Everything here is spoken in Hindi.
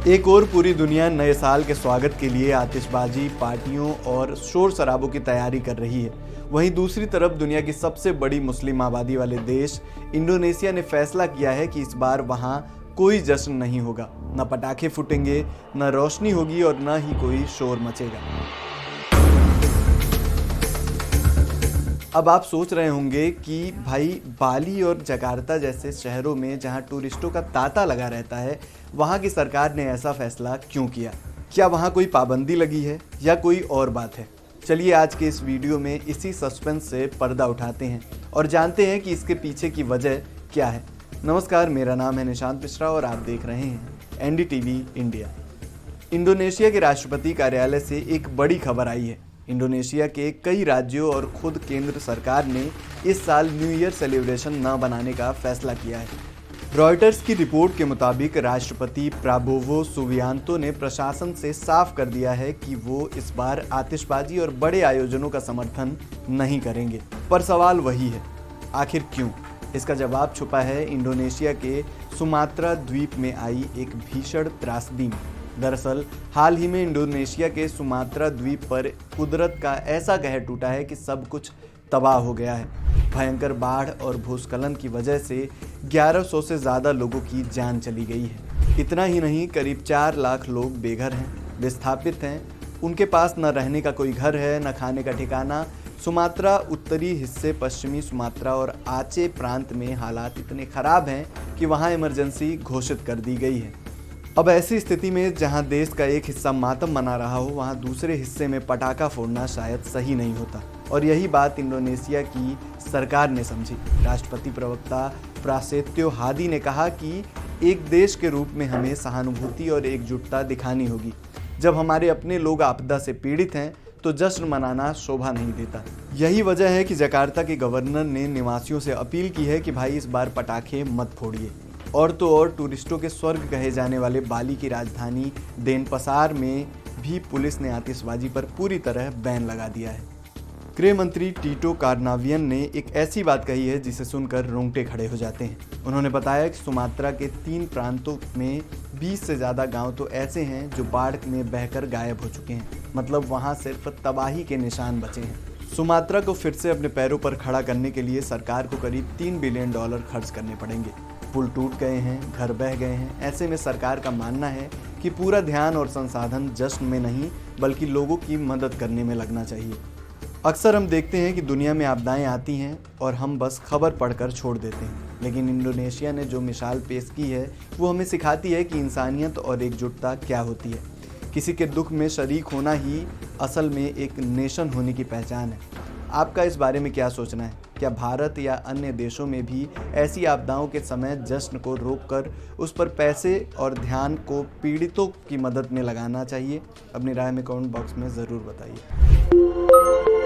एक और पूरी दुनिया नए साल के स्वागत के लिए आतिशबाजी, पार्टियों और शोर शराबों की तैयारी कर रही है। वहीं दूसरी तरफ दुनिया की सबसे बड़ी मुस्लिम आबादी वाले देश इंडोनेशिया ने फैसला किया है कि इस बार वहां कोई जश्न नहीं होगा, न पटाखे फूटेंगे, न रोशनी होगी और न ही कोई शोर मचेगा। अब आप सोच रहे होंगे कि भाई बाली और जकार्ता जैसे शहरों में जहां टूरिस्टों का तांता लगा रहता है, वहां की सरकार ने ऐसा फैसला क्यों किया? क्या वहां कोई पाबंदी लगी है या कोई और बात है? चलिए आज के इस वीडियो में इसी सस्पेंस से पर्दा उठाते हैं और जानते हैं कि इसके पीछे की वजह क्या है। नमस्कार, मेरा नाम है निशांत मिश्रा और आप देख रहे हैं एनडीटीवी इंडिया। इंडोनेशिया के राष्ट्रपति कार्यालय से एक बड़ी खबर आई है। इंडोनेशिया के कई राज्यों और खुद केंद्र सरकार ने इस साल न्यू ईयर सेलिब्रेशन न बनाने का फैसला किया है। रॉयटर्स की रिपोर्ट के मुताबिक राष्ट्रपति प्राबोवो सुबियांतो ने प्रशासन से साफ कर दिया है कि वो इस बार आतिशबाजी और बड़े आयोजनों का समर्थन नहीं करेंगे। पर सवाल वही है, आखिर क्यों? इसका जवाब छुपा है इंडोनेशिया के सुमात्रा द्वीप में आई एक भीषण त्रासदी में। दरअसल हाल ही में इंडोनेशिया के सुमात्रा द्वीप पर कुदरत का ऐसा कहर टूटा है कि सब कुछ तबाह हो गया है। भयंकर बाढ़ और भूस्खलन की वजह से 1100 से ज़्यादा लोगों की जान चली गई है। इतना ही नहीं, करीब 4 लाख लोग बेघर हैं, विस्थापित हैं। उनके पास न रहने का कोई घर है, न खाने का ठिकाना। सुमात्रा उत्तरी हिस्से, पश्चिमी सुमात्रा और आचे प्रांत में हालात इतने ख़राब हैं कि वहाँ इमरजेंसी घोषित कर दी गई है। अब ऐसी स्थिति में जहां देश का एक हिस्सा मातम मना रहा हो, वहां दूसरे हिस्से में पटाखा फोड़ना शायद सही नहीं होता। और यही बात इंडोनेशिया की सरकार ने समझी। राष्ट्रपति प्रवक्ता प्रासेत्यो हादी ने कहा कि एक देश के रूप में हमें सहानुभूति और एकजुटता दिखानी होगी। जब हमारे अपने लोग आपदा से पीड़ित हैं तो जश्न मनाना शोभा नहीं देता। यही वजह है कि जकार्ता के गवर्नर ने निवासियों से अपील की है कि भाई इस बार पटाखे मत फोड़िए। और तो और टूरिस्टों के स्वर्ग कहे जाने वाले बाली की राजधानी देनपसार में भी पुलिस ने आतिशबाजी पर पूरी तरह बैन लगा दिया है। गृह मंत्री टीटो कार्नावियन ने एक ऐसी बात कही है जिसे सुनकर रोंगटे खड़े हो जाते हैं। उन्होंने बताया कि सुमात्रा के 3 प्रांतों में 20 से ज़्यादा गांव तो ऐसे हैं जो बाढ़ में बहकर गायब हो चुके हैं। मतलब वहां सिर्फ तबाही के निशान बचे हैं। सुमात्रा को फिर से अपने पैरों पर खड़ा करने के लिए सरकार को करीब $3 बिलियन खर्च करने पड़ेंगे। पुल टूट गए हैं, घर बह गए हैं। ऐसे में सरकार का मानना है कि पूरा ध्यान और संसाधन जश्न में नहीं बल्कि लोगों की मदद करने में लगना चाहिए। अक्सर हम देखते हैं कि दुनिया में आपदाएं आती हैं और हम बस खबर पढ़कर छोड़ देते हैं, लेकिन इंडोनेशिया ने जो मिसाल पेश की है वो हमें सिखाती है कि इंसानियत और एकजुटता क्या होती है। किसी के दुख में शरीक होना ही असल में एक नेशन होने की पहचान है। आपका इस बारे में क्या सोचना है? क्या भारत या अन्य देशों में भी ऐसी आपदाओं के समय जश्न को रोककर उस पर पैसे और ध्यान को पीड़ितों की मदद में लगाना चाहिए? अपनी राय में कमेंट बॉक्स में ज़रूर बताइए।